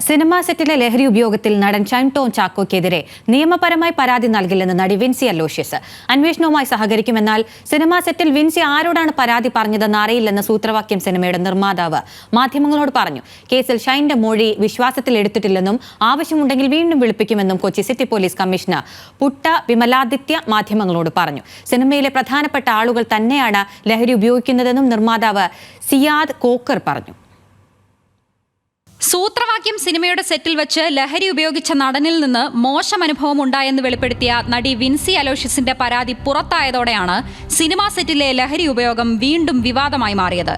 Cinema സെറ്റിലെ ലഹരി ഉപയോഗത്തിൽ നടൻ ഷൈൻ ടോം ചാക്കോയ്ക്കെതിരെ നിയമപരമായി പരാതി നൽകില്ലെന്ന് നടി വിൻസി അലോഷ്യസ്. അന്വേഷണവുമായി സഹകരിക്കുമെന്നാൽ സിനിമാ സെറ്റിൽ വിൻസി ആരോടാണ് പരാതി പറഞ്ഞതെന്ന് അറിയില്ലെന്ന് സൂത്രവാക്യം സിനിമയുടെ നിർമ്മാതാവ് മാധ്യമങ്ങളോട് പറഞ്ഞു. കേസിൽ ഷൈന്റെ മൊഴി വിശ്വാസത്തിലെടുത്തിട്ടില്ലെന്നും ആവശ്യമുണ്ടെങ്കിൽ വീണ്ടും വിളിപ്പിക്കുമെന്നും Kochi city police commissioner Putta Vimaladitya മാധ്യമങ്ങളോട് പറഞ്ഞു. സിനിമയിലെ പ്രധാനപ്പെട്ട ആളുകൾ തന്നെയാണ് ലഹരി ഉപയോഗിക്കുന്നതെന്നും നിർമ്മാതാവ് സിയാദ് കോക്കർ പറഞ്ഞു. സൂത്രവാക്യം സിനിമയുടെ സെറ്റിൽ വെച്ച് ലഹരി ഉപയോഗിച്ച നടനിൽ നിന്ന് മോശം അനുഭവം ഉണ്ടായെന്ന് വെളിപ്പെടുത്തിയ നടി വിൻസി അലോഷ്യസിന്റെ പരാതി പുറത്തായതോടെയാണ് സിനിമാ സെറ്റിലെ ലഹരി ഉപയോഗം വീണ്ടും വിവാദമായി മാറിയത്.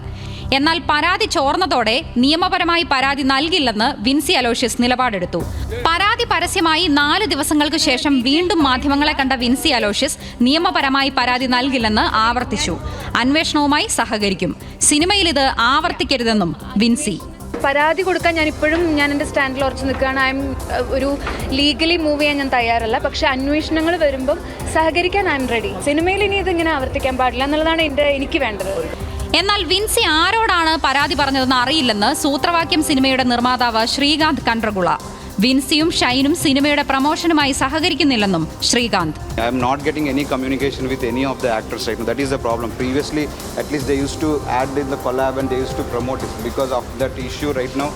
എന്നാൽ പരാതി ചോർന്നതോടെ നിയമപരമായി പരാതി നൽകില്ലെന്ന് വിൻസി അലോഷ്യസ് നിലപാടെടുത്തു. പരാതി പരസ്യമായി 4 ദിവസങ്ങൾക്ക് ശേഷം വീണ്ടും മാധ്യമങ്ങളെ കണ്ട വിൻസി അലോഷ്യസ് നിയമപരമായി പരാതി നൽകില്ലെന്ന് ആവർത്തിച്ചു. അന്വേഷണവുമായി സഹകരിക്കും. സിനിമയിൽ ഇത് ആവർത്തിക്കരുതെന്നും വിൻസി. പരാതി കൊടുക്കാൻ ഞാൻ എൻ്റെ സ്റ്റാൻഡിൽ ഉറച്ചു നിൽക്കുകയാണ്. ഒരു ലീഗലി മൂവ് ചെയ്യാൻ ഞാൻ തയ്യാറല്ല. പക്ഷേ അന്വേഷണങ്ങൾ വരുമ്പം സഹകരിക്കാൻ ഐ എം റെഡി. സിനിമയിൽ ഇനി ഇതിങ്ങനെ ആവർത്തിക്കാൻ പാടില്ല എന്നുള്ളതാണ് എനിക്ക് വേണ്ടത്. എന്നാൽ വിൻസി ആരോടാണ് പരാതി പറഞ്ഞതെന്ന് അറിയില്ലെന്ന് സൂത്രവാക്യം സിനിമയുടെ നിർമ്മാതാവ് ശ്രീകാന്ത് കണ്ട്രകുള. വിൻസിയും ഷൈനും സിനിമയുടെ പ്രമോഷനുമായി സഹകരിക്കുന്നില്ലെന്നും Srikanth. I am not getting any communication with any of the actors right now. That is the problem. Previously, at least they used to add in the collab and they used to promote it. Because of that issue right now,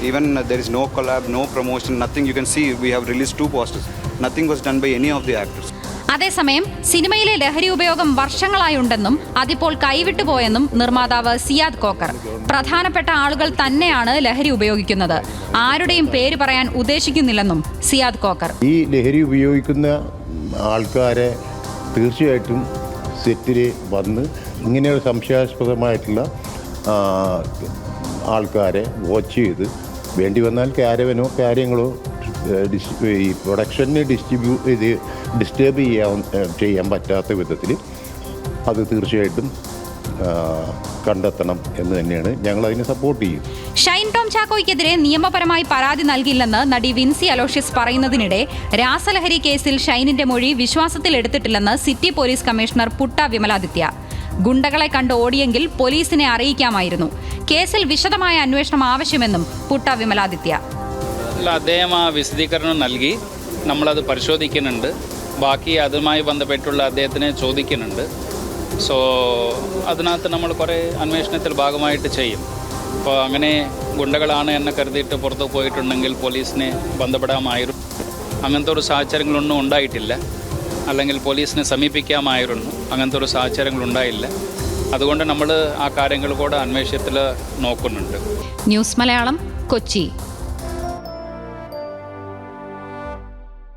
even there is no collab, no promotion, nothing. You can see we have released 2 posters. Nothing was done by any of the actors. അതേസമയം സിനിമയിലെ ലഹരി ഉപയോഗം വർഷങ്ങളായുണ്ടെന്നും അതിപ്പോൾ കൈവിട്ടുപോയെന്നും നിർമ്മാതാവ് Siyad cocker. പ്രധാനപ്പെട്ട ആളുകൾ തന്നെയാണ് ലഹരി ഉപയോഗിക്കുന്നത്. ആരുടെയും പേര് പറയാൻ ഉദ്ദേശിക്കുന്നില്ലെന്നും സിയാദ് കോക്കർ. ഈ ലഹരി ഉപയോഗിക്കുന്ന ആൾക്കാരെ തീർച്ചയായിട്ടും സെറ്റിൽ വന്ന് ഇങ്ങനെയുള്ള സംശയാസ്പദമായിട്ടുള്ള ആൾക്കാരെ വാച്ച് ചെയ്ത് വേണ്ടി വന്നാൽ ക്യാരവനോ കാര്യങ്ങളോ ഈ പ്രൊഡക്ഷനെ ഡിസ്റ്റർബ് ചെയ്യാൻ പറ്റാത്ത വിധത്തിൽ അത് തീർച്ചയായിട്ടും കണ്ടെത്തണം എന്ന് തന്നെയാണ് ഞങ്ങൾ അതിനെ സപ്പോർട്ട് ചെയ്യും. ഷൈൻ ടോം ചാക്കോയ്ക്കെതിരെ നിയമപരമായി പരാതി നൽകില്ലെന്ന് നടി വിൻസി അലോഷ്യസ് പറയുന്നതിനിടെ രാസലഹരി കേസിൽ ഷൈനിന്റെ മൊഴി വിശ്വാസത്തിലെടുത്തിട്ടില്ലെന്ന് city police commissioner Putta Vimaladitya. ഗുണ്ടകളെ കണ്ട് ഓടിയെങ്കിൽ പോലീസിനെ അറിയിക്കാമായിരുന്നു. കേസിൽ വിശദമായ അന്വേഷണം ആവശ്യമെന്നും പുട്ട വിമലാദിത്യ. അദ്ദേഹം ആ വിശദീകരണം നൽകി. നമ്മളത് പരിശോധിക്കുന്നുണ്ട്. ബാക്കി അതുമായി ബന്ധപ്പെട്ടുള്ള അദ്ദേഹത്തിനെ ചോദിക്കുന്നുണ്ട്. സോ അതിനകത്ത് നമ്മൾ കുറേ അന്വേഷണത്തിൽ ഭാഗമായിട്ട് ചെയ്യും. അപ്പോൾ അങ്ങനെ ഗുണ്ടകളാണ് എന്നെ കരുതിയിട്ട് പുറത്തു പോയിട്ടുണ്ടെങ്കിൽ പോലീസിനെ ബന്ധപ്പെടാമായിരുന്നു. അങ്ങനത്തെ ഒരു സാഹചര്യങ്ങളൊന്നും ഉണ്ടായിട്ടില്ല. അല്ലെങ്കിൽ പോലീസിനെ സമീപിക്കാമായിരുന്നു. അങ്ങനത്തെ ഒരു സാഹചര്യങ്ങളുണ്ടായില്ല. അതുകൊണ്ട് നമ്മൾ ആ കാര്യങ്ങൾ കൂടെ അന്വേഷണത്തിൽ നോക്കുന്നുണ്ട്. ന്യൂസ് മലയാളം, കൊച്ചി.